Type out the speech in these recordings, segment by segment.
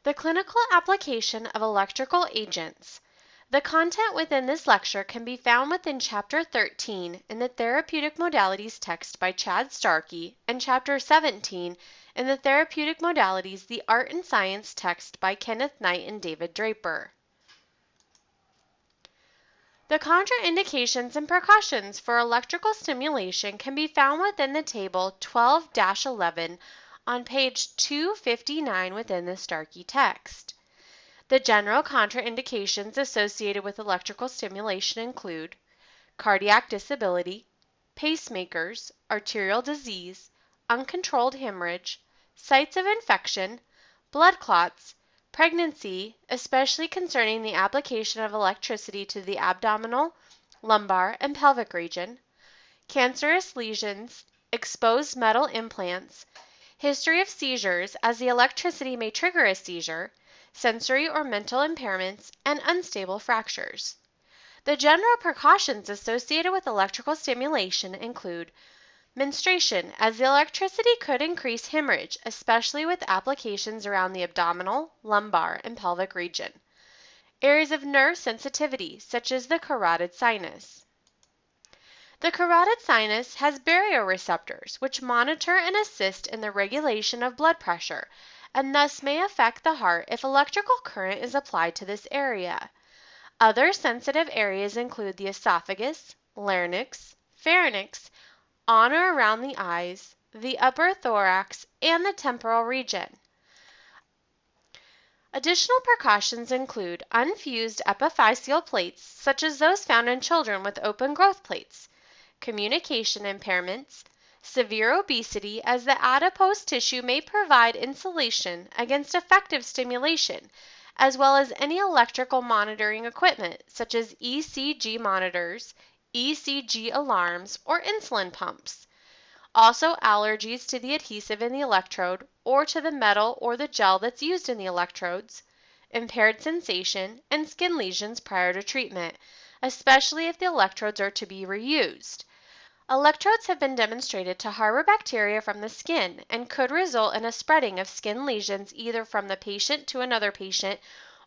The clinical application of electrical agents. The content within this lecture can be found within Chapter 13 in the Therapeutic Modalities text by Chad Starkey and Chapter 17 in the Therapeutic Modalities, the Art and Science text by Kenneth Knight and David Draper. The contraindications and precautions for electrical stimulation can be found within the table 12-11 on page 259 within the Starkey text. The general contraindications associated with electrical stimulation include cardiac disability, pacemakers, arterial disease, uncontrolled hemorrhage, sites of infection, blood clots, pregnancy, especially concerning the application of electricity to the abdominal, lumbar, and pelvic region, cancerous lesions, exposed metal implants, history of seizures, as the electricity may trigger a seizure, sensory or mental impairments, and unstable fractures. The general precautions associated with electrical stimulation include menstruation, as the electricity could increase hemorrhage, especially with applications around the abdominal, lumbar, and pelvic region. Areas of nerve sensitivity, such as the carotid sinus. The carotid sinus has baroreceptors, which monitor and assist in the regulation of blood pressure, and thus may affect the heart if electrical current is applied to this area. Other sensitive areas include the esophagus, larynx, pharynx, on or around the eyes, the upper thorax, and the temporal region. Additional precautions include unfused epiphyseal plates, such as those found in children with open growth plates, communication impairments, severe obesity, as the adipose tissue may provide insulation against effective stimulation, as well as any electrical monitoring equipment, such as ECG monitors, ECG alarms, or insulin pumps. Also, allergies to the adhesive in the electrode or to the metal or the gel that's used in the electrodes, impaired sensation, and skin lesions prior to treatment, especially if the electrodes are to be reused. Electrodes have been demonstrated to harbor bacteria from the skin and could result in a spreading of skin lesions either from the patient to another patient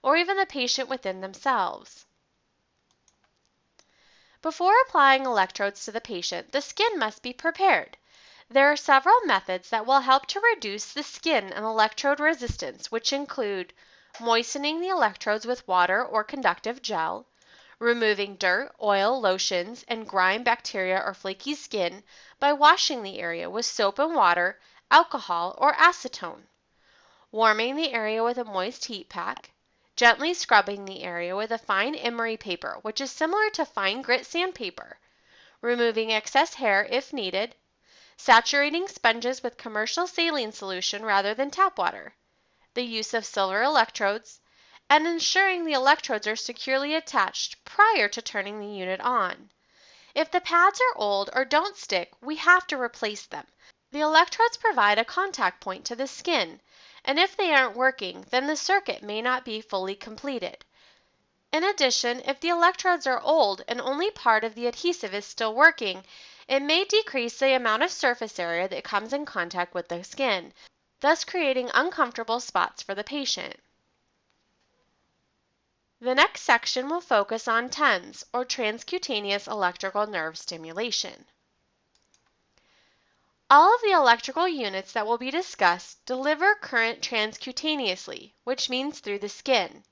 or even the patient within themselves. Before applying electrodes to the patient, the skin must be prepared. There are several methods that will help to reduce the skin and electrode resistance, which include moistening the electrodes with water or conductive gel, removing dirt, oil, lotions, and grime, bacteria, or flaky skin by washing the area with soap and water, alcohol, or acetone, warming the area with a moist heat pack, gently scrubbing the area with a fine emery paper, which is similar to fine grit sandpaper, removing excess hair if needed, saturating sponges with commercial saline solution rather than tap water, the use of silver electrodes, and ensuring the electrodes are securely attached prior to turning the unit on. If the pads are old or don't stick, we have to replace them. The electrodes provide a contact point to the skin, and if they aren't working, then the circuit may not be fully completed. In addition, if the electrodes are old and only part of the adhesive is still working, it may decrease the amount of surface area that comes in contact with the skin, thus creating uncomfortable spots for the patient. The next section will focus on TENS, or transcutaneous electrical nerve stimulation. All of the electrical units that will be discussed deliver current transcutaneously, which means through the skin.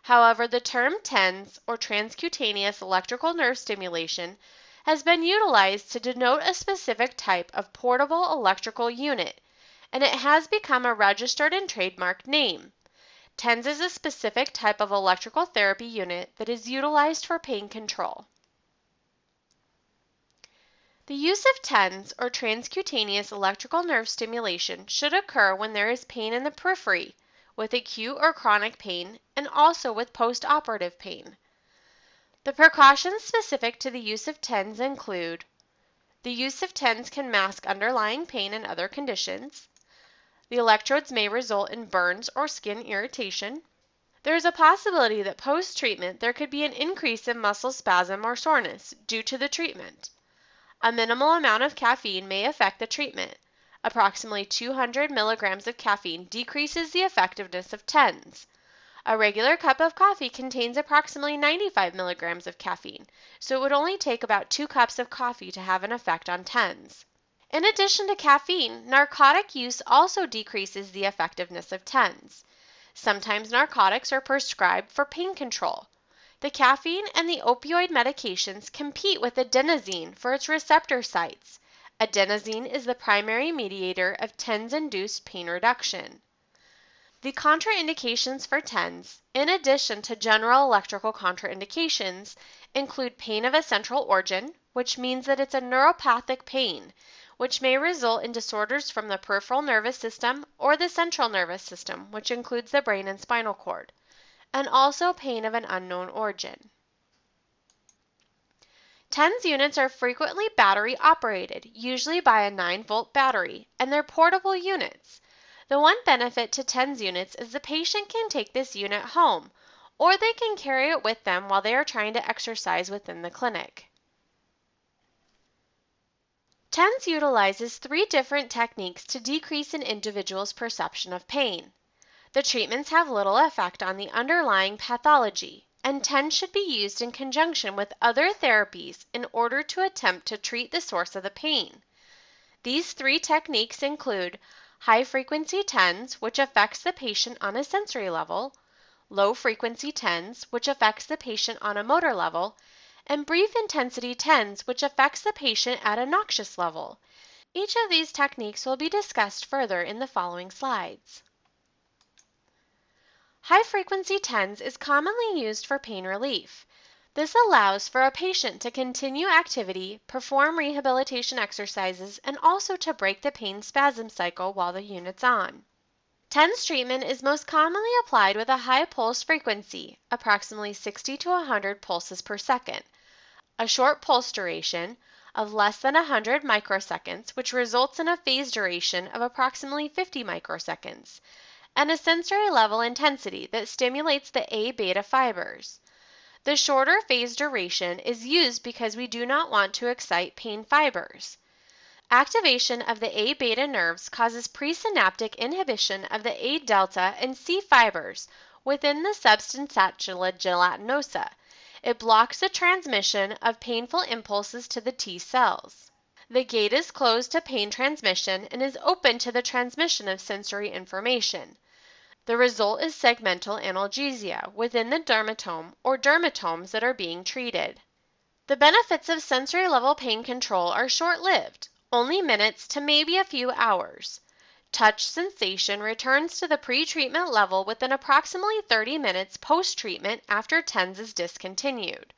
However, the term TENS, or transcutaneous electrical nerve stimulation, has been utilized to denote a specific type of portable electrical unit, and it has become a registered and trademarked name. TENS is a specific type of electrical therapy unit that is utilized for pain control. The use of TENS, or transcutaneous electrical nerve stimulation, should occur when there is pain in the periphery, with acute or chronic pain, and also with post-operative pain. The precautions specific to the use of TENS include: the use of TENS can mask underlying pain and other conditions. The electrodes may result in burns or skin irritation. There is a possibility that post-treatment there could be an increase in muscle spasm or soreness due to the treatment. A minimal amount of caffeine may affect the treatment. Approximately 200 milligrams of caffeine decreases the effectiveness of TENS. A regular cup of coffee contains approximately 95 milligrams of caffeine, so it would only take about 2 cups of coffee to have an effect on TENS. In addition to caffeine, narcotic use also decreases the effectiveness of TENS. Sometimes narcotics are prescribed for pain control. The caffeine and the opioid medications compete with adenosine for its receptor sites. Adenosine is the primary mediator of TENS-induced pain reduction. The contraindications for TENS, in addition to general electrical contraindications, include pain of a central organ, which means that it's a neuropathic pain, which may result in disorders from the peripheral nervous system or the central nervous system, which includes the brain and spinal cord, and also pain of an unknown origin. TENS units are frequently battery operated, usually by a 9-volt battery, and they're portable units. The one benefit to TENS units is the patient can take this unit home, or they can carry it with them while they are trying to exercise within the clinic. TENS utilizes 3 different techniques to decrease an individual's perception of pain. The treatments have little effect on the underlying pathology, and TENS should be used in conjunction with other therapies in order to attempt to treat the source of the pain. These 3 techniques include high-frequency TENS, which affects the patient on a sensory level, low-frequency TENS, which affects the patient on a motor level, and brief-intensity TENS, which affects the patient at a noxious level. Each of these techniques will be discussed further in the following slides. High-frequency TENS is commonly used for pain relief. This allows for a patient to continue activity, perform rehabilitation exercises, and also to break the pain spasm cycle while the unit's on. TENS treatment is most commonly applied with a high pulse frequency, approximately 60 to 100 pulses per second, a short pulse duration of less than 100 microseconds, which results in a phase duration of approximately 50 microseconds, and a sensory level intensity that stimulates the A-beta fibers. The shorter phase duration is used because we do not want to excite pain fibers. Activation of the A-beta nerves causes presynaptic inhibition of the A-delta and C fibers within the substantia gelatinosa. It blocks the transmission of painful impulses to the T cells. The gate is closed to pain transmission and is open to the transmission of sensory information. The result is segmental analgesia within the dermatome or dermatomes that are being treated. The benefits of sensory level pain control are short-lived, only minutes to maybe a few hours. Touch sensation returns to the pre-treatment level within approximately 30 minutes post-treatment after TENS is discontinued.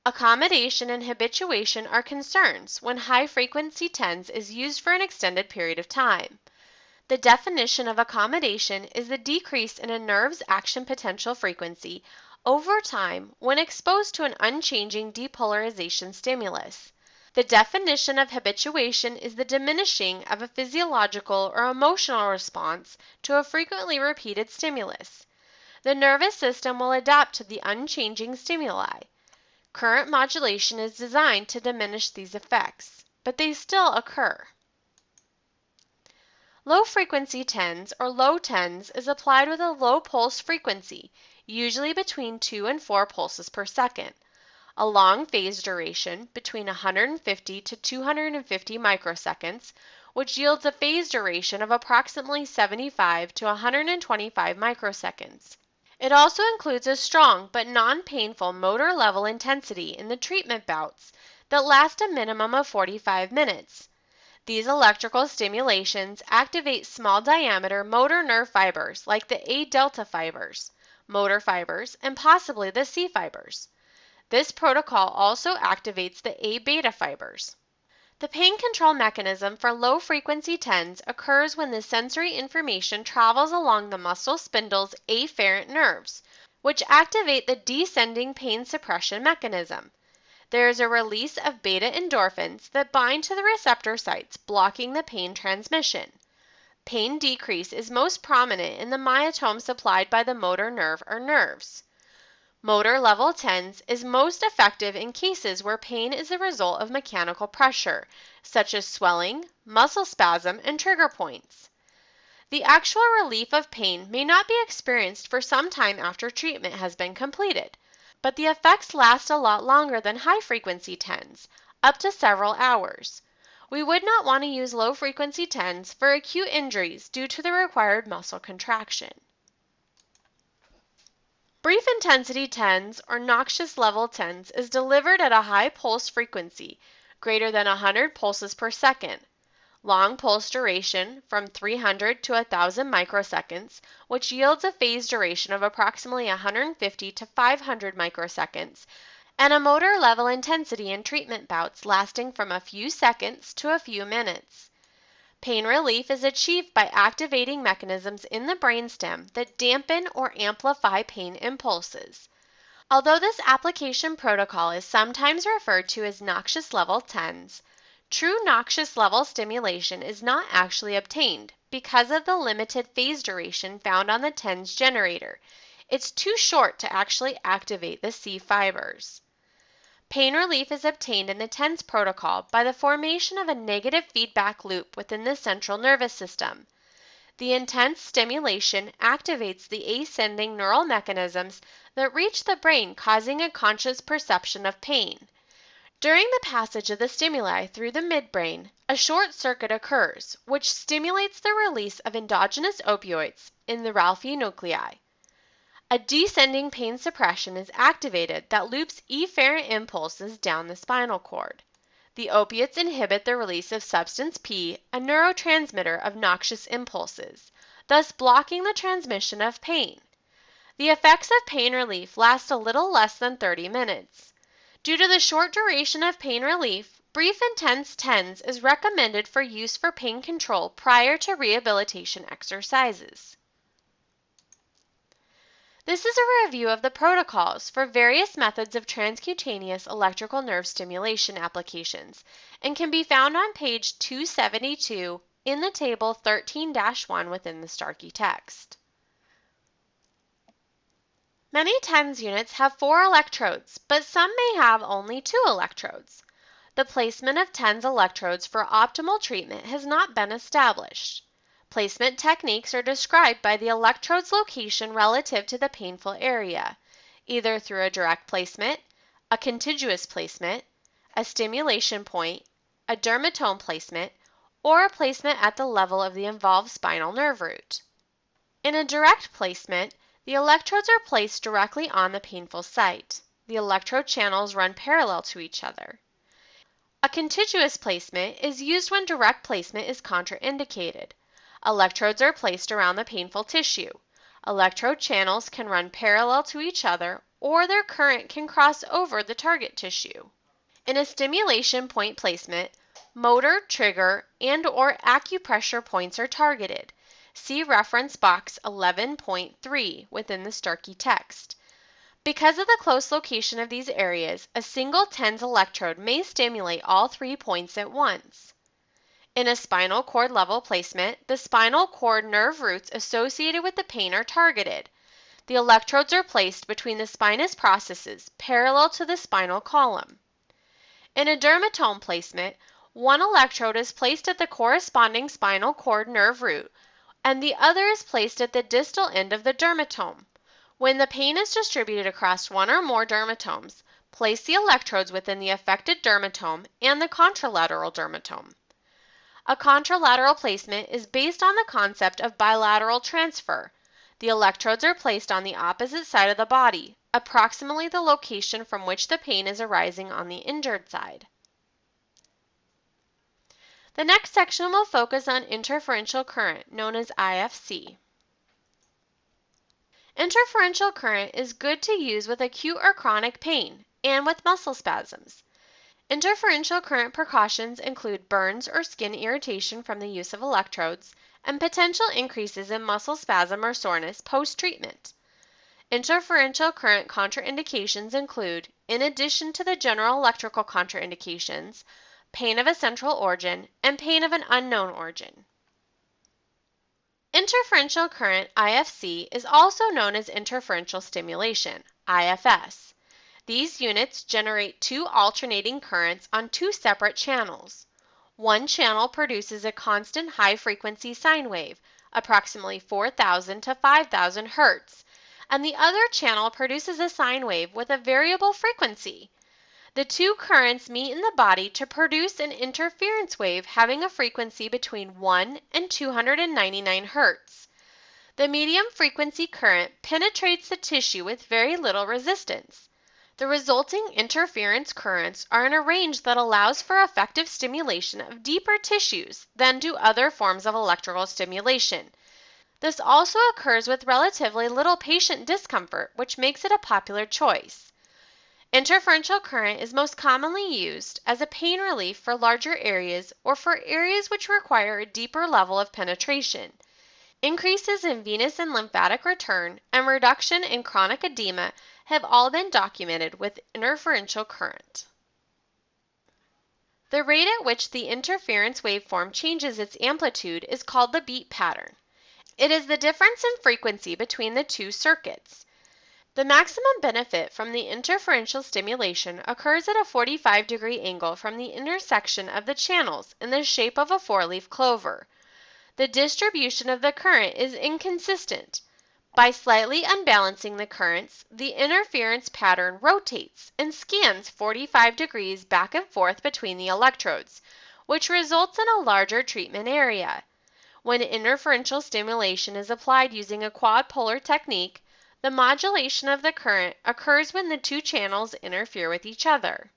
Accommodation and habituation are concerns when high-frequency TENS is used for an extended period of time. The definition of accommodation is the decrease in a nerve's action potential frequency over time when exposed to an unchanging depolarization stimulus. The definition of habituation is the diminishing of a physiological or emotional response to a frequently repeated stimulus. The nervous system will adapt to the unchanging stimuli. Current modulation is designed to diminish these effects, but they still occur. Low-frequency TENS or low TENS is applied with a low pulse frequency, usually between 2 and 4 pulses per second, a long phase duration between 150 to 250 microseconds, which yields a phase duration of approximately 75 to 125 microseconds. It also includes a strong but non-painful motor level intensity in the treatment bouts that last a minimum of 45 minutes. These electrical stimulations activate small diameter motor nerve fibers like the A-delta fibers, motor fibers, and possibly the C fibers. This protocol also activates the A-beta fibers. The pain control mechanism for low-frequency TENS occurs when the sensory information travels along the muscle spindle's afferent nerves, which activate the descending pain suppression mechanism. There is a release of beta endorphins that bind to the receptor sites, blocking the pain transmission. Pain decrease is most prominent in the myotome supplied by the motor nerve or nerves. Motor level 10s is most effective in cases where pain is a result of mechanical pressure, such as swelling, muscle spasm, and trigger points. The actual relief of pain may not be experienced for some time after treatment has been completed, but the effects last a lot longer than high-frequency 10s, up to several hours. We would not want to use low-frequency 10s for acute injuries due to the required muscle contraction. Brief intensity 10s or noxious level 10s is delivered at a high pulse frequency, greater than 100 pulses per second. Long pulse duration from 300 to 1,000 microseconds, which yields a phase duration of approximately 150 to 500 microseconds, and a motor level intensity in treatment bouts lasting from a few seconds to a few minutes. Pain relief is achieved by activating mechanisms in the brainstem that dampen or amplify pain impulses. Although this application protocol is sometimes referred to as noxious level 10s, true noxious level stimulation is not actually obtained because of the limited phase duration found on the 10s generator. It's too short to actually activate the C fibers. Pain relief is obtained in the TENS protocol by the formation of a negative feedback loop within the central nervous system. The intense stimulation activates the ascending neural mechanisms that reach the brain, causing a conscious perception of pain. During the passage of the stimuli through the midbrain, a short circuit occurs, which stimulates the release of endogenous opioids in the Ralphie nuclei. A descending pain suppression is activated that loops efferent impulses down the spinal cord. The opiates inhibit the release of substance P, a neurotransmitter of noxious impulses, thus blocking the transmission of pain. The effects of pain relief last a little less than 30 minutes. Due to the short duration of pain relief, brief intense TENS is recommended for use for pain control prior to rehabilitation exercises. This is a review of the protocols for various methods of transcutaneous electrical nerve stimulation applications and can be found on page 272 in the table 13-1 within the Starkey text. Many TENS units have 4 electrodes, but some may have only 2 electrodes. The placement of TENS electrodes for optimal treatment has not been established. Placement techniques are described by the electrode's location relative to the painful area, either through a direct placement, a contiguous placement, a stimulation point, a dermatome placement, or a placement at the level of the involved spinal nerve root. In a direct placement, the electrodes are placed directly on the painful site. The electrode channels run parallel to each other. A contiguous placement is used when direct placement is contraindicated. Electrodes are placed around the painful tissue. Electrode channels can run parallel to each other, or their current can cross over the target tissue. In a stimulation point placement, motor, trigger, and/or acupressure points are targeted. See reference box 11.3 within the Starkey text. Because of the close location of these areas, a single TENS electrode may stimulate all 3 points at once. In a spinal cord level placement, the spinal cord nerve roots associated with the pain are targeted. The electrodes are placed between the spinous processes parallel to the spinal column. In a dermatome placement, one electrode is placed at the corresponding spinal cord nerve root, and the other is placed at the distal end of the dermatome. When the pain is distributed across one or more dermatomes, place the electrodes within the affected dermatome and the contralateral dermatome. A contralateral placement is based on the concept of bilateral transfer. The electrodes are placed on the opposite side of the body, approximately the location from which the pain is arising on the injured side. The next section will focus on interferential current, known as IFC. Interferential current is good to use with acute or chronic pain and with muscle spasms. Interferential current precautions include burns or skin irritation from the use of electrodes and potential increases in muscle spasm or soreness post-treatment. Interferential current contraindications include, in addition to the general electrical contraindications, pain of a central origin and pain of an unknown origin. Interferential current, IFC, is also known as interferential stimulation, IFS. These units generate two alternating currents on two separate channels. One channel produces a constant high-frequency sine wave, approximately 4,000 to 5,000 Hz, and the other channel produces a sine wave with a variable frequency. The two currents meet in the body to produce an interference wave having a frequency between 1 and 299 Hz. The medium frequency current penetrates the tissue with very little resistance. The resulting interference currents are in a range that allows for effective stimulation of deeper tissues than do other forms of electrical stimulation. This also occurs with relatively little patient discomfort, which makes it a popular choice. Interferential current is most commonly used as a pain relief for larger areas or for areas which require a deeper level of penetration. Increases in venous and lymphatic return and reduction in chronic edema have all been documented with interferential current. The rate at which the interference waveform changes its amplitude is called the beat pattern. It is the difference in frequency between the two circuits. The maximum benefit from the interferential stimulation occurs at a 45-degree angle from the intersection of the channels in the shape of a four-leaf clover. The distribution of the current is inconsistent. By slightly unbalancing the currents, the interference pattern rotates and scans 45 degrees back and forth between the electrodes, which results in a larger treatment area. When interferential stimulation is applied using a quadpolar technique, the modulation of the current occurs when the two channels interfere with each other.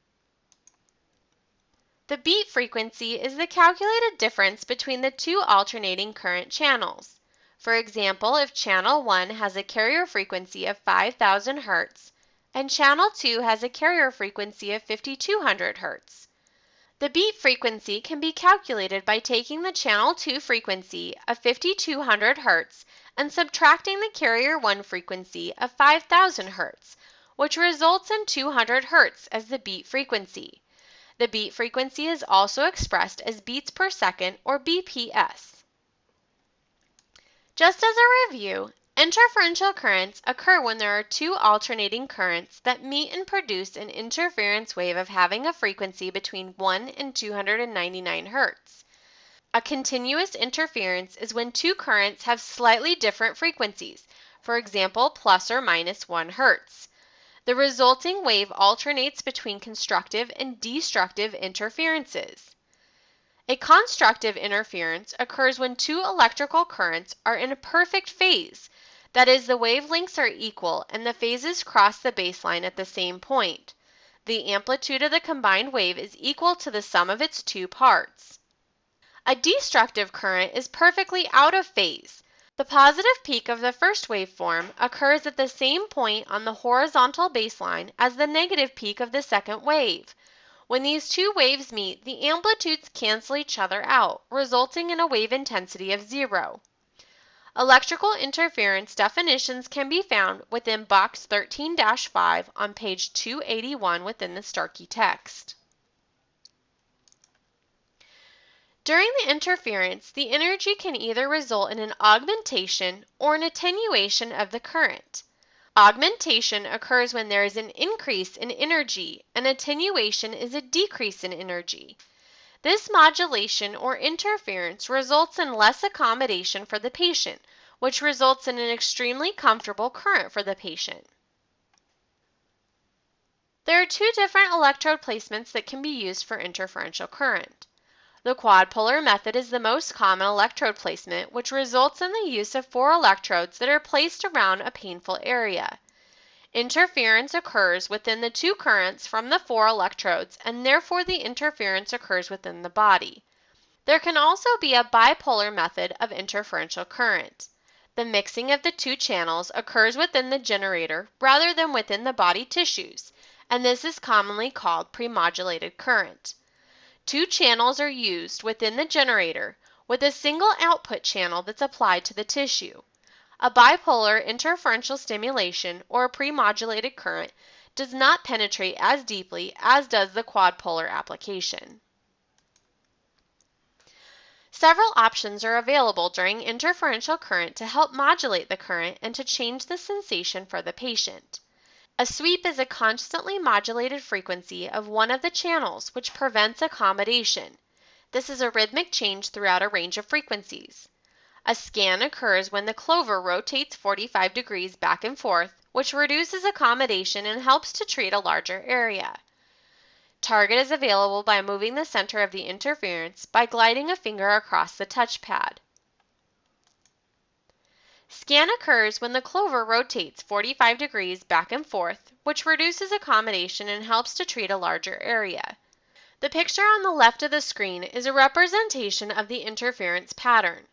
The beat frequency is the calculated difference between the two alternating current channels. For example, if channel 1 has a carrier frequency of 5,000 Hz and channel 2 has a carrier frequency of 5,200 Hz. The beat frequency can be calculated by taking the channel 2 frequency of 5,200 Hz and subtracting the carrier 1 frequency of 5,000 Hz, which results in 200 Hz as the beat frequency. The beat frequency is also expressed as beats per second, or BPS. Just as a review, interferential currents occur when there are two alternating currents that meet and produce an interference wave of having a frequency between 1 and 299 Hz. A continuous interference is when two currents have slightly different frequencies, for example, plus or minus 1 Hz. The resulting wave alternates between constructive and destructive interferences. A constructive interference occurs when two electrical currents are in a perfect phase, that is, the wavelengths are equal and the phases cross the baseline at the same point. The amplitude of the combined wave is equal to the sum of its two parts. A destructive current is perfectly out of phase. The positive peak of the first waveform occurs at the same point on the horizontal baseline as the negative peak of the second wave. When these two waves meet, the amplitudes cancel each other out, resulting in a wave intensity of 0. Electrical interference definitions can be found within box 13-5 on page 281 within the Starkey text. During the interference, the energy can either result in an augmentation or an attenuation of the current. Augmentation occurs when there is an increase in energy, and attenuation is a decrease in energy. This modulation or interference results in less accommodation for the patient, which results in an extremely comfortable current for the patient. There are two different electrode placements that can be used for interferential current. The quadpolar method is the most common electrode placement, which results in the use of 4 electrodes that are placed around a painful area. Interference occurs within the two currents from the 4 electrodes, and therefore the interference occurs within the body. There can also be a bipolar method of interferential current. The mixing of the two channels occurs within the generator rather than within the body tissues, and this is commonly called premodulated current. Two channels are used within the generator with a single output channel that's applied to the tissue. A bipolar interferential stimulation or a premodulated current does not penetrate as deeply as does the quadpolar application. Several options are available during interferential current to help modulate the current and to change the sensation for the patient. A sweep is a constantly modulated frequency of one of the channels which prevents accommodation. This is a rhythmic change throughout a range of frequencies. A scan occurs when the clover rotates 45 degrees back and forth, which reduces accommodation and helps to treat a larger area. Target is available by moving the center of the interference by gliding a finger across the touchpad. Scan occurs when the clover rotates 45 degrees back and forth, which reduces accommodation and helps to treat a larger area. The picture on the left of the screen is a representation of the interference pattern.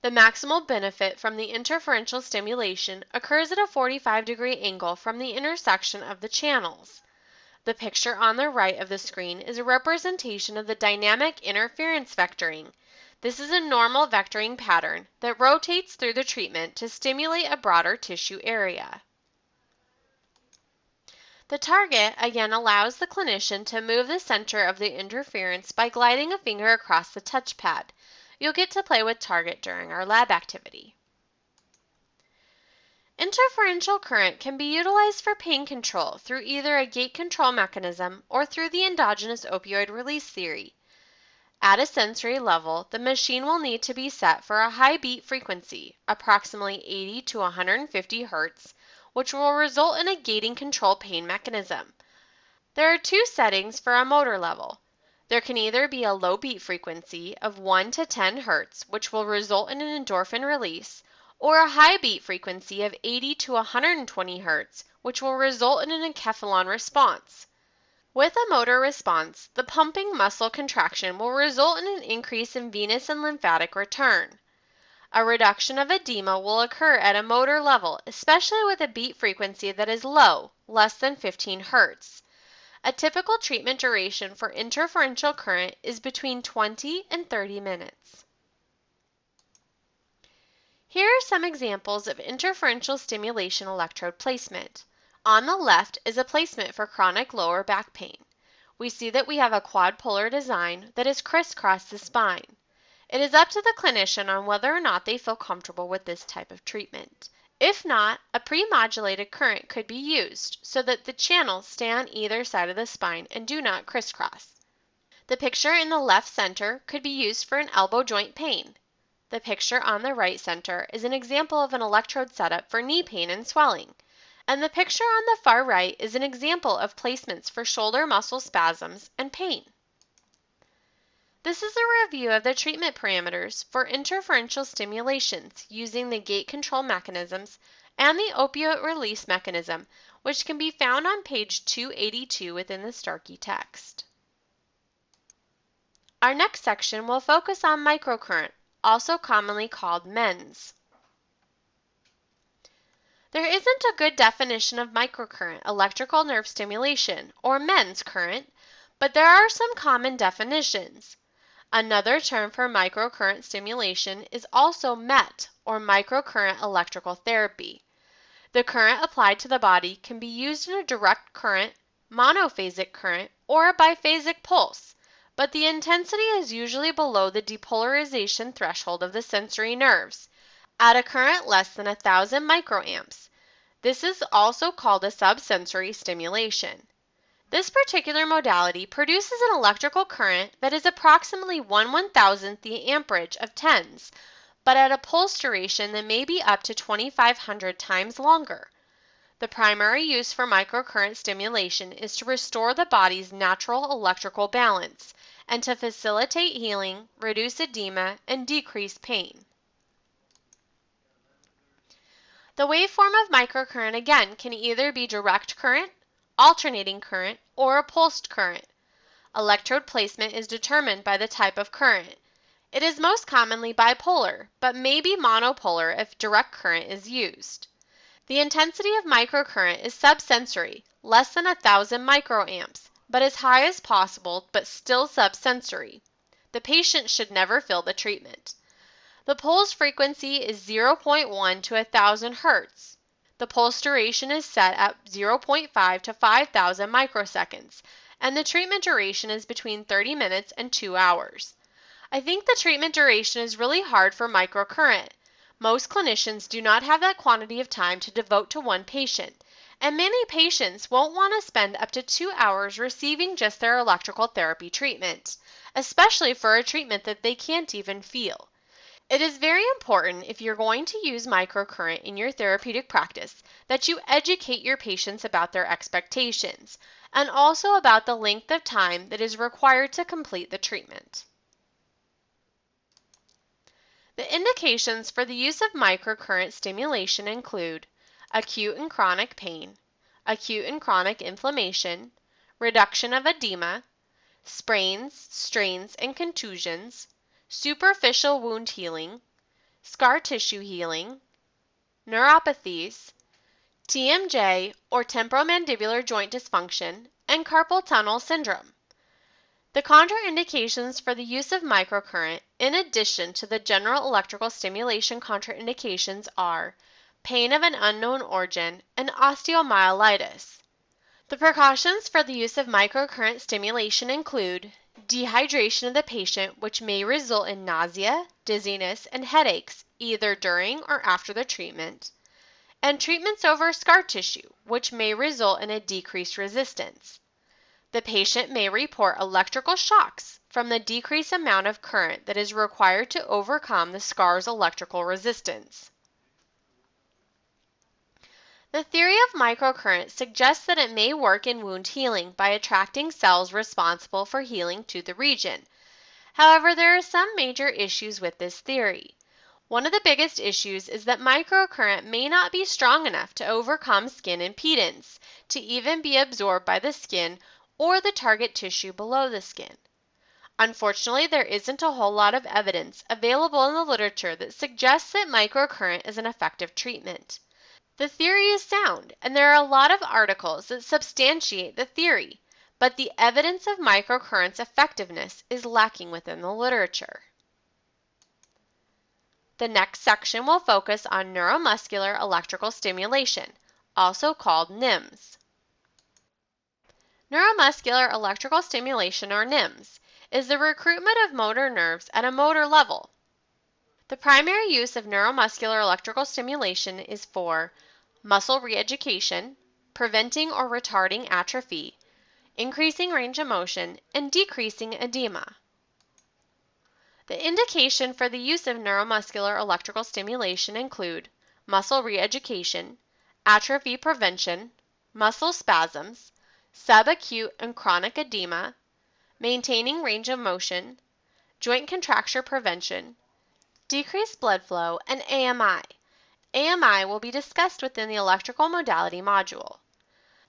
The maximal benefit from the interferential stimulation occurs at a 45-degree angle from the intersection of the channels. The picture on the right of the screen is a representation of the dynamic interference vectoring. This is a normal vectoring pattern that rotates through the treatment to stimulate a broader tissue area. The target again allows the clinician to move the center of the interference by gliding a finger across the touchpad. You'll get to play with target during our lab activity. Interferential current can be utilized for pain control through either a gate control mechanism or through the endogenous opioid release theory. At a sensory level, the machine will need to be set for a high beat frequency, approximately 80 to 150 Hz, which will result in a gating control pain mechanism. There are two settings for a motor level. There can either be a low beat frequency of 1 to 10 Hz, which will result in an endorphin release, or a high beat frequency of 80 to 120 Hz, which will result in an enkephalon response. With a motor response, the pumping muscle contraction will result in an increase in venous and lymphatic return. A reduction of edema will occur at a motor level, especially with a beat frequency that is low, less than 15 Hz. A typical treatment duration for interferential current is between 20 and 30 minutes. Here are some examples of interferential stimulation electrode placement. On the left is a placement for chronic lower back pain. We see that we have a quadpolar design that is crisscross the spine. It is up to the clinician on whether or not they feel comfortable with this type of treatment. If not, a pre-modulated current could be used so that the channels stay on either side of the spine and do not crisscross. The picture in the left center could be used for an elbow joint pain. The picture on the right center is an example of an electrode setup for knee pain and swelling. And the picture on the far right is an example of placements for shoulder muscle spasms and pain. This is a review of the treatment parameters for interferential stimulations using the gate control mechanisms and the opioid release mechanism, which can be found on page 282 within the Starkey text. Our next section will focus on microcurrent, also commonly called MENS. There isn't a good definition of microcurrent electrical nerve stimulation, or MENS current, but there are some common definitions. Another term for microcurrent stimulation is also MET, or microcurrent electrical therapy. The current applied to the body can be used in a direct current, monophasic current, or a biphasic pulse, but the intensity is usually below the depolarization threshold of the sensory nerves, at a current less than 1,000 microamps. This is also called a subsensory stimulation. This particular modality produces an electrical current that is approximately 1/1000th the amperage of TENS, but at a pulse duration that may be up to 2,500 times longer. The primary use for microcurrent stimulation is to restore the body's natural electrical balance and to facilitate healing, reduce edema, and decrease pain. The waveform of microcurrent again can either be direct current, alternating current, or a pulsed current. Electrode placement is determined by the type of current. It is most commonly bipolar, but may be monopolar if direct current is used. The intensity of microcurrent is subsensory, less than 1,000 microamps, but as high as possible, but still subsensory. The patient should never feel the treatment. The pulse frequency is 0.1 to 1,000 Hz. The pulse duration is set at 0.5 to 5,000 microseconds, and the treatment duration is between 30 minutes and 2 hours. I think the treatment duration is really hard for microcurrent. Most clinicians do not have that quantity of time to devote to one patient, And many patients won't want to spend up to 2 hours receiving just their electrical therapy treatment, especially for a treatment that they can't even feel. It is very important, if you're going to use microcurrent in your therapeutic practice, that you educate your patients about their expectations and also about the length of time that is required to complete the treatment. The indications for the use of microcurrent stimulation include acute and chronic pain, acute and chronic inflammation, reduction of edema, sprains, strains, and contusions, superficial wound healing, scar tissue healing, neuropathies, TMJ or temporomandibular joint dysfunction, and carpal tunnel syndrome. The contraindications for the use of microcurrent, in addition to the general electrical stimulation contraindications, are pain of an unknown origin and osteomyelitis. The precautions for the use of microcurrent stimulation include dehydration of the patient, which may result in nausea, dizziness, and headaches either during or after the treatment, and treatments over scar tissue, which may result in a decreased resistance. The patient may report electrical shocks from the decreased amount of current that is required to overcome the scar's electrical resistance. The theory of microcurrent suggests that it may work in wound healing by attracting cells responsible for healing to the region. However, there are some major issues with this theory. One of the biggest issues is that microcurrent may not be strong enough to overcome skin impedance, to even be absorbed by the skin or the target tissue below the skin. Unfortunately, there isn't a whole lot of evidence available in the literature that suggests that microcurrent is an effective treatment. The theory is sound, and there are a lot of articles that substantiate the theory, but the evidence of microcurrent's effectiveness is lacking within the literature. The next section will focus on neuromuscular electrical stimulation, also called NEMS. Neuromuscular electrical stimulation, or NEMS, is the recruitment of motor nerves at a motor level. The primary use of neuromuscular electrical stimulation is for muscle reeducation, preventing or retarding atrophy, increasing range of motion, and decreasing edema. The indication for the use of neuromuscular electrical stimulation include muscle reeducation, atrophy prevention, muscle spasms, subacute and chronic edema, maintaining range of motion, joint contracture prevention, decreased blood flow, and AMI. AMI will be discussed within the electrical modality module.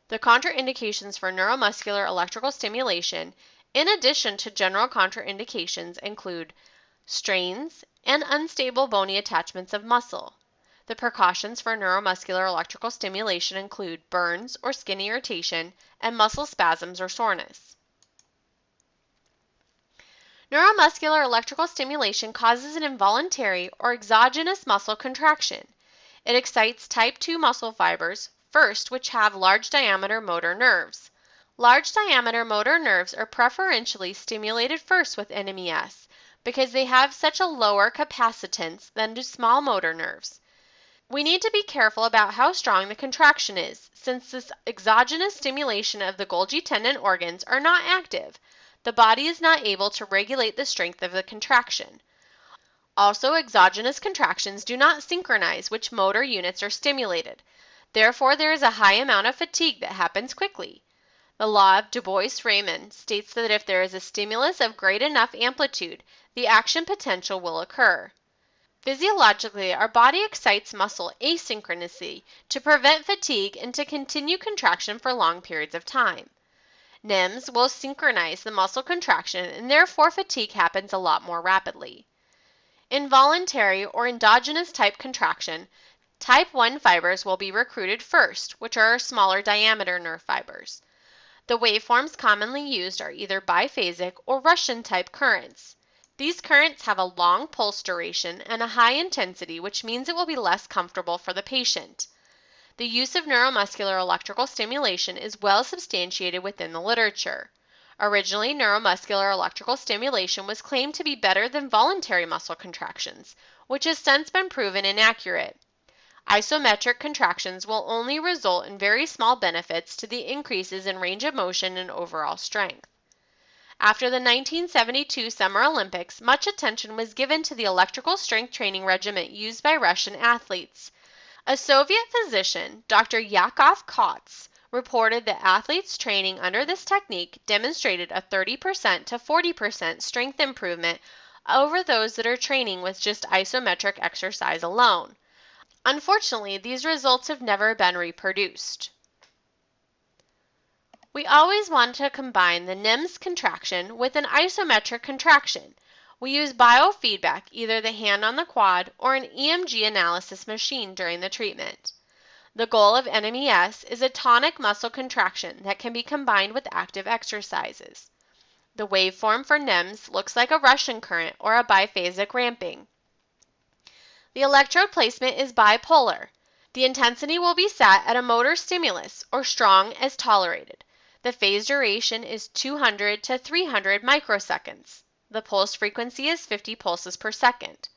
The contraindications for neuromuscular electrical stimulation, in addition to general contraindications, include strains and unstable bony attachments of muscle. The precautions for neuromuscular electrical stimulation include burns or skin irritation and muscle spasms or soreness. Neuromuscular electrical stimulation causes an involuntary or exogenous muscle contraction. It excites type 2 muscle fibers, first, which have large diameter motor nerves. Large diameter motor nerves are preferentially stimulated first with NMES because they have such a lower capacitance than do small motor nerves. We need to be careful about how strong the contraction is, since this exogenous stimulation of the Golgi tendon organs are not active. The body is not able to regulate the strength of the contraction. Also, exogenous contractions do not synchronize which motor units are stimulated. Therefore, there is a high amount of fatigue that happens quickly. The law of Du Bois-Reymond states that if there is a stimulus of great enough amplitude, the action potential will occur. Physiologically, our body excites muscle asynchronously to prevent fatigue and to continue contraction for long periods of time. NEMS will synchronize the muscle contraction, and therefore fatigue happens a lot more rapidly. Involuntary or endogenous type contraction, type 1 fibers will be recruited first, which are smaller diameter nerve fibers. The waveforms commonly used are either biphasic or Russian type currents. These currents have a long pulse duration and a high intensity, which means it will be less comfortable for the patient. The use of neuromuscular electrical stimulation is well substantiated within the literature. Originally, neuromuscular electrical stimulation was claimed to be better than voluntary muscle contractions, which has since been proven inaccurate. Isometric contractions will only result in very small benefits to the increases in range of motion and overall strength. After the 1972 Summer Olympics, much attention was given to the electrical strength training regimen used by Russian athletes. A Soviet physician, Dr. Yakov Kots, reported that athletes training under this technique demonstrated a 30% to 40% strength improvement over those that are training with just isometric exercise alone. Unfortunately, these results have never been reproduced. We always want to combine the NMES contraction with an isometric contraction. We use biofeedback, either the hand on the quad or an EMG analysis machine during the treatment. The goal of NMES is a tonic muscle contraction that can be combined with active exercises. The waveform for NMES looks like a Russian current or a biphasic ramping. The electrode placement is bipolar. The intensity will be set at a motor stimulus or strong as tolerated. The phase duration is 200 to 300 microseconds. The pulse frequency is 50 pulses per second.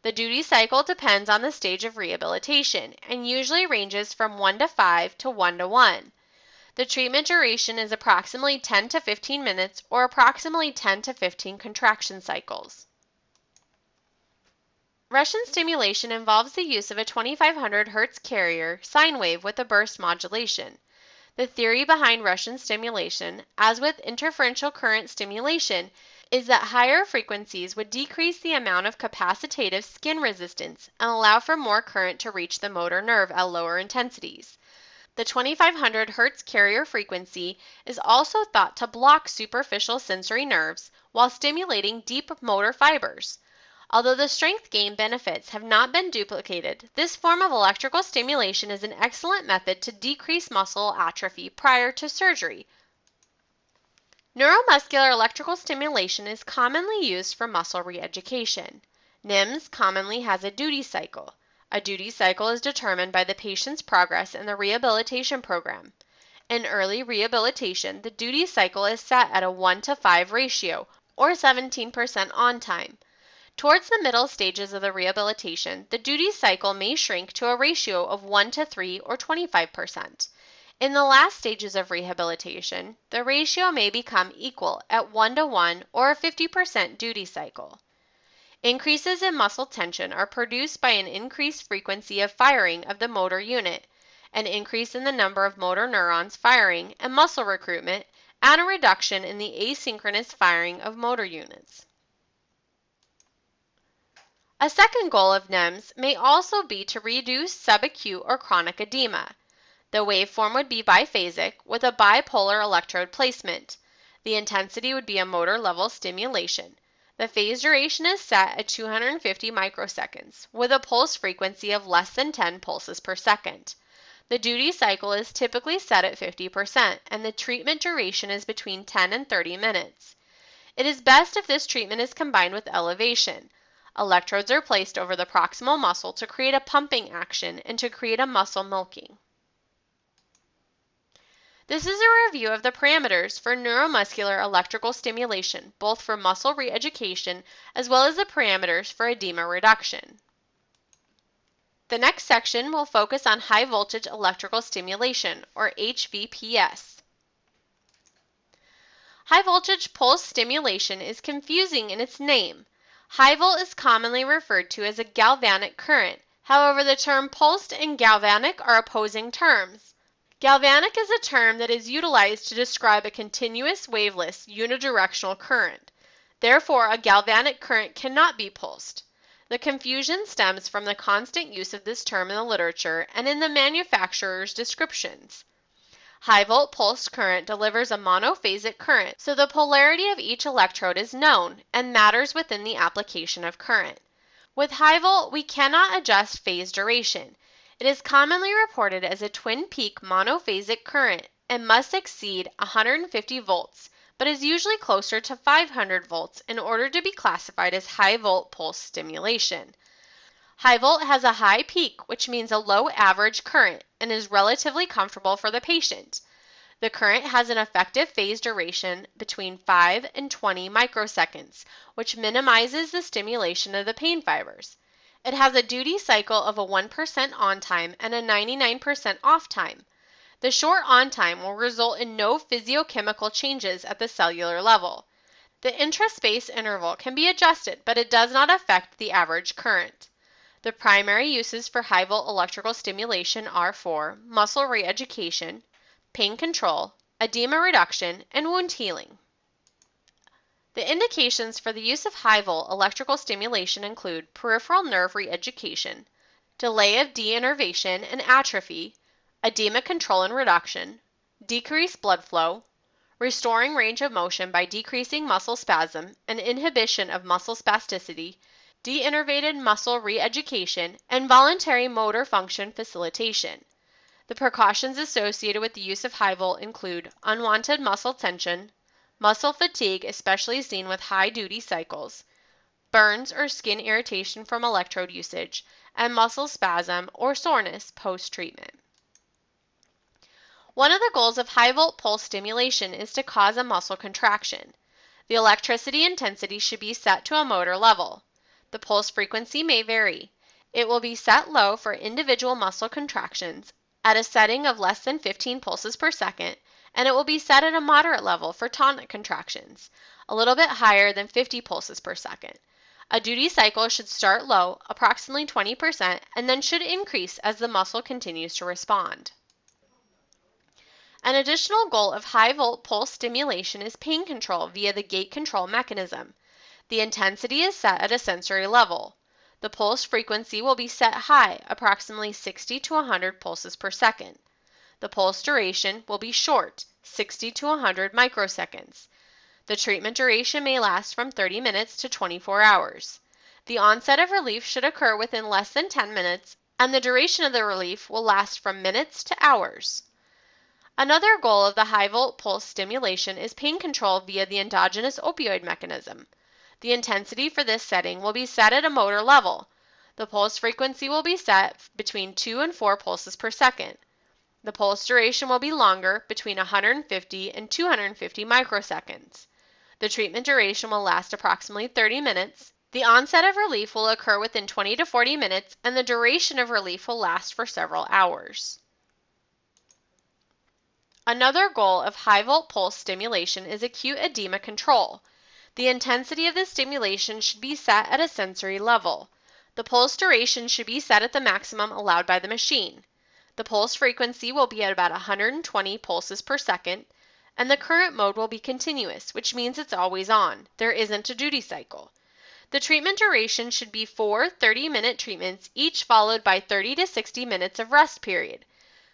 The duty cycle depends on the stage of rehabilitation and usually ranges from 1 to 5 to 1 to 1. The treatment duration is approximately 10 to 15 minutes or approximately 10 to 15 contraction cycles. Russian stimulation involves the use of a 2500 Hz carrier sine wave with a burst modulation. The theory behind Russian stimulation, as with interferential current stimulation, is that higher frequencies would decrease the amount of capacitative skin resistance and allow for more current to reach the motor nerve at lower intensities. The 2500 Hz carrier frequency is also thought to block superficial sensory nerves while stimulating deep motor fibers. Although the strength gain benefits have not been duplicated, this form of electrical stimulation is an excellent method to decrease muscle atrophy prior to surgery. Neuromuscular electrical stimulation is commonly used for muscle re-education. NMES commonly has a duty cycle. A duty cycle is determined by the patient's progress in the rehabilitation program. In early rehabilitation, the duty cycle is set at a 1 to 5 ratio, or 17% on time. Towards the middle stages of the rehabilitation, the duty cycle may shrink to a ratio of 1 to 3 or 25%. In the last stages of rehabilitation, the ratio may become equal at 1 to 1 or a 50% duty cycle. Increases in muscle tension are produced by an increased frequency of firing of the motor unit, an increase in the number of motor neurons firing and muscle recruitment, and a reduction in the asynchronous firing of motor units. A second goal of NMES may also be to reduce subacute or chronic edema. The waveform would be biphasic with a bipolar electrode placement. The intensity would be a motor level stimulation. The phase duration is set at 250 microseconds with a pulse frequency of less than 10 pulses per second. The duty cycle is typically set at 50% and the treatment duration is between 10 and 30 minutes. It is best if this treatment is combined with elevation. Electrodes are placed over the proximal muscle to create a pumping action and to create a muscle milking. This is a review of the parameters for neuromuscular electrical stimulation, both for muscle re-education as well as the parameters for edema reduction. The next section will focus on high voltage electrical stimulation, or HVPS. High voltage pulse stimulation is confusing in its name. High volt is commonly referred to as a galvanic current. However, the term pulsed and galvanic are opposing terms. Galvanic is a term that is utilized to describe a continuous waveless unidirectional current. Therefore, a galvanic current cannot be pulsed. The confusion stems from the constant use of this term in the literature and in the manufacturer's descriptions. High volt pulsed current delivers a monophasic current, so the polarity of each electrode is known and matters within the application of current. With high volt, we cannot adjust phase duration. It is commonly reported as a twin peak monophasic current and must exceed 150 volts, but is usually closer to 500 volts in order to be classified as high volt pulse stimulation. High volt has a high peak, which means a low average current, and is relatively comfortable for the patient. The current has an effective phase duration between 5 and 20 microseconds, which minimizes the stimulation of the pain fibers. It has a duty cycle of a 1% on time and a 99% off time. The short on time will result in no physiochemical changes at the cellular level. The intraspace interval can be adjusted, but it does not affect the average current. The primary uses for high-volt electrical stimulation are for muscle re-education, pain control, edema reduction, and wound healing. The indications for the use of high-volt electrical stimulation include peripheral nerve re-education, delay of deinnervation and atrophy, edema control and reduction, decreased blood flow, restoring range of motion by decreasing muscle spasm and inhibition of muscle spasticity, deinnervated muscle re-education, and voluntary motor function facilitation. The precautions associated with the use of high-volt include unwanted muscle tension, muscle fatigue, especially seen with high duty cycles, burns or skin irritation from electrode usage, and muscle spasm or soreness post-treatment. One of the goals of high-volt pulse stimulation is to cause a muscle contraction. The electricity intensity should be set to a motor level. The pulse frequency may vary. It will be set low for individual muscle contractions at a setting of less than 15 pulses per second, and it will be set at a moderate level for tonic contractions, a little bit higher than 50 pulses per second. A duty cycle should start low, approximately 20%, and then should increase as the muscle continues to respond. An additional goal of high-volt pulse stimulation is pain control via the gate control mechanism. The intensity is set at a sensory level. The pulse frequency will be set high, approximately 60 to 100 pulses per second. The pulse duration will be short, 60 to 100 microseconds. The treatment duration may last from 30 minutes to 24 hours. The onset of relief should occur within less than 10 minutes, and the duration of the relief will last from minutes to hours. Another goal of the high-volt pulse stimulation is pain control via the endogenous opioid mechanism. The intensity for this setting will be set at a motor level. The pulse frequency will be set between 2 and 4 pulses per second. The pulse duration will be longer, between 150 and 250 microseconds. The treatment duration will last approximately 30 minutes. The onset of relief will occur within 20 to 40 minutes, and the duration of relief will last for several hours. Another goal of high-volt pulse stimulation is acute edema control. The intensity of the stimulation should be set at a sensory level. The pulse duration should be set at the maximum allowed by the machine. The pulse frequency will be at about 120 pulses per second, and the current mode will be continuous, which means it's always on. There isn't a duty cycle. The treatment duration should be 4 30-minute treatments, each followed by 30 to 60 minutes of rest period.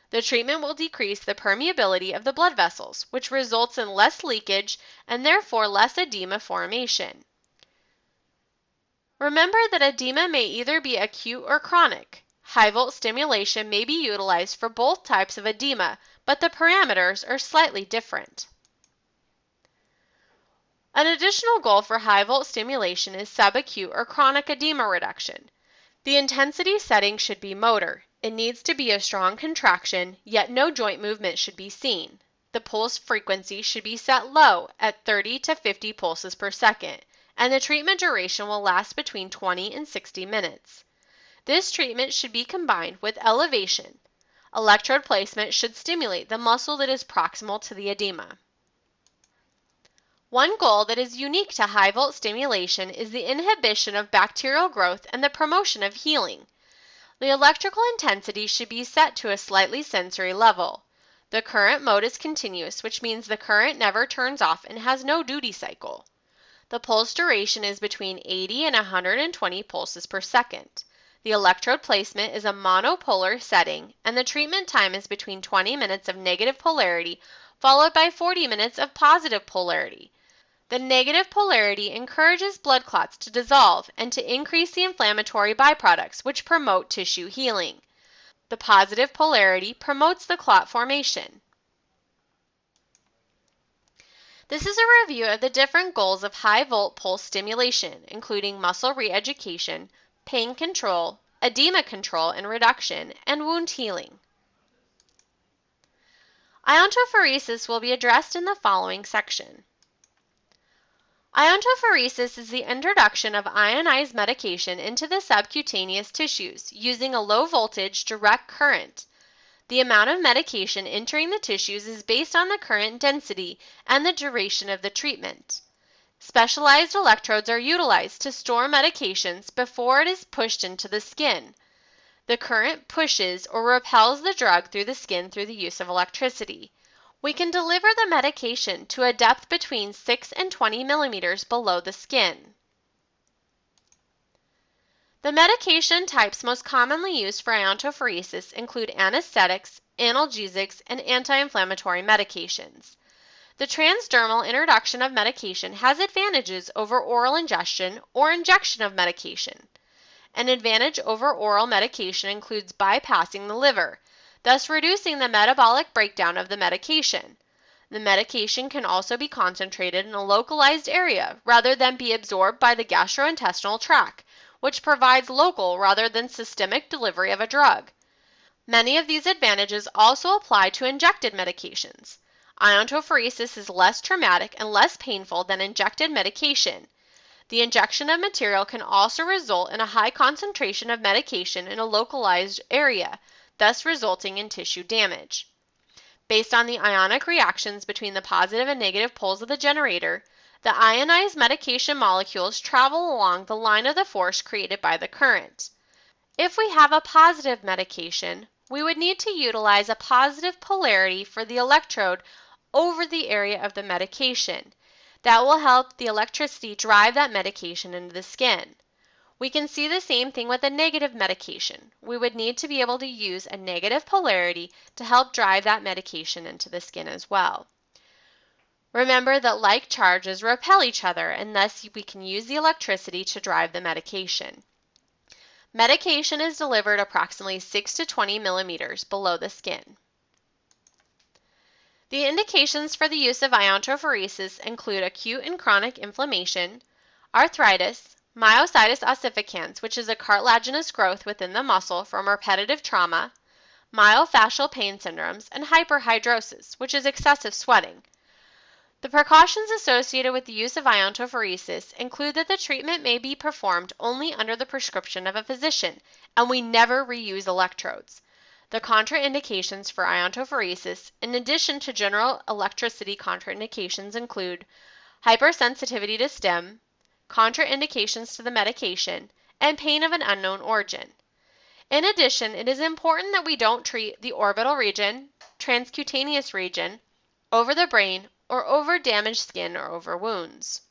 The treatment will decrease the permeability of the blood vessels, which results in less leakage and therefore less edema formation. Remember that edema may either be acute or chronic. High-volt stimulation may be utilized for both types of edema, but the parameters are slightly different. An additional goal for high-volt stimulation is subacute or chronic edema reduction. The intensity setting should be motor. It needs to be a strong contraction, yet no joint movement should be seen. The pulse frequency should be set low at 30 to 50 pulses per second, and the treatment duration will last between 20 and 60 minutes. This treatment should be combined with elevation. Electrode placement should stimulate the muscle that is proximal to the edema. One goal that is unique to high-volt stimulation is the inhibition of bacterial growth and the promotion of healing. The electrical intensity should be set to a slightly sensory level. The current mode is continuous, which means the current never turns off and has no duty cycle. The pulse duration is between 80 and 120 pulses per second. The electrode placement is a monopolar setting, and the treatment time is between 20 minutes of negative polarity followed by 40 minutes of positive polarity. The negative polarity encourages blood clots to dissolve and to increase the inflammatory byproducts, which promote tissue healing. The positive polarity promotes the clot formation. This is a review of the different goals of high-volt pulse stimulation, including muscle re-education, pain control, edema control and reduction, and wound healing. Iontophoresis will be addressed in the following section. Iontophoresis is the introduction of ionized medication into the subcutaneous tissues using a low-voltage direct current. The amount of medication entering the tissues is based on the current density and the duration of the treatment. Specialized electrodes are utilized to store medications before it is pushed into the skin. The current pushes or repels the drug through the skin through the use of electricity. We can deliver the medication to a depth between 6 and 20 millimeters below the skin. The medication types most commonly used for iontophoresis include anesthetics, analgesics, and anti-inflammatory medications. The transdermal introduction of medication has advantages over oral ingestion or injection of medication. An advantage over oral medication includes bypassing the liver, thus reducing the metabolic breakdown of the medication. The medication can also be concentrated in a localized area rather than be absorbed by the gastrointestinal tract, which provides local rather than systemic delivery of a drug. Many of these advantages also apply to injected medications. Iontophoresis is less traumatic and less painful than injected medication. The injection of material can also result in a high concentration of medication in a localized area, thus resulting in tissue damage. Based on the ionic reactions between the positive and negative poles of the generator, the ionized medication molecules travel along the line of the force created by the current. If we have a positive medication, we would need to utilize a positive polarity for the electrode over the area of the medication. That will help the electricity drive that medication into the skin. We can see the same thing with a negative medication. We would need to be able to use a negative polarity to help drive that medication into the skin as well. Remember that like charges repel each other, and thus we can use the electricity to drive the medication. Medication is delivered approximately 6 to 20 millimeters below the skin. The indications for the use of iontophoresis include acute and chronic inflammation, arthritis, myositis ossificans, which is a cartilaginous growth within the muscle from repetitive trauma, myofascial pain syndromes, and hyperhidrosis, which is excessive sweating. The precautions associated with the use of iontophoresis include that the treatment may be performed only under the prescription of a physician, and we never reuse electrodes. The contraindications for iontophoresis, in addition to general electricity contraindications, include hypersensitivity to STIM, contraindications to the medication, and pain of an unknown origin. In addition, it is important that we don't treat the orbital region, transcutaneous region, over the brain, or over damaged skin or over wounds.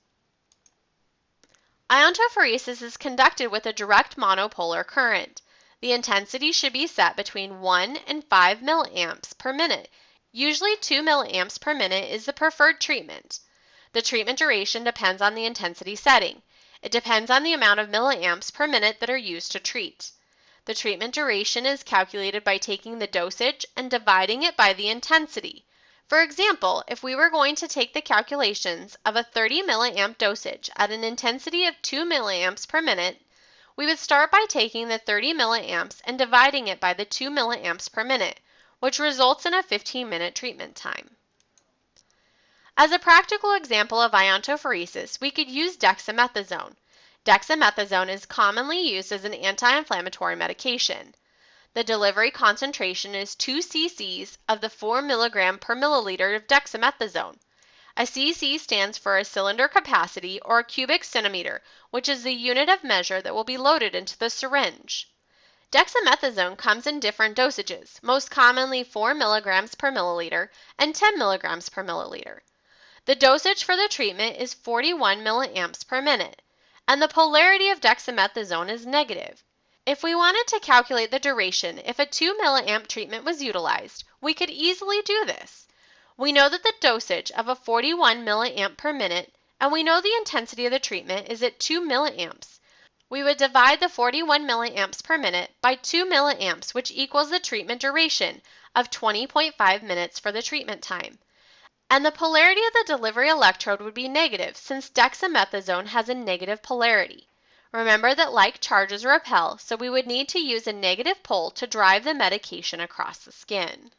Iontophoresis is conducted with a direct monopolar current. The intensity should be set between 1 and 5 milliamps per minute. Usually 2 milliamps per minute is the preferred treatment. The treatment duration depends on the intensity setting. It depends on the amount of milliamps per minute that are used to treat. The treatment duration is calculated by taking the dosage and dividing it by the intensity. For example, if we were going to take the calculations of a 30 milliamp dosage at an intensity of 2 milliamps per minute, we would start by taking the 30 milliamps and dividing it by the 2 milliamps per minute, which results in a 15-minute treatment time. As a practical example of iontophoresis, we could use dexamethasone. Dexamethasone is commonly used as an anti-inflammatory medication. The delivery concentration is 2 cc's of the 4 mg per milliliter of dexamethasone. A cc stands for a cylinder capacity or a cubic centimeter, which is the unit of measure that will be loaded into the syringe. Dexamethasone comes in different dosages, most commonly 4 mg per milliliter and 10 mg per milliliter. The dosage for the treatment is 41 milliamps per minute, and the polarity of dexamethasone is negative. If we wanted to calculate the duration if a 2 milliamp treatment was utilized, we could easily do this. We know that the dosage of a 41 milliamp per minute, and we know the intensity of the treatment is at 2 milliamps. We would divide the 41 milliamps per minute by 2 milliamps, which equals the treatment duration of 20.5 minutes for the treatment time. And the polarity of the delivery electrode would be negative since dexamethasone has a negative polarity. Remember that like charges repel, so we would need to use a negative pole to drive the medication across the skin.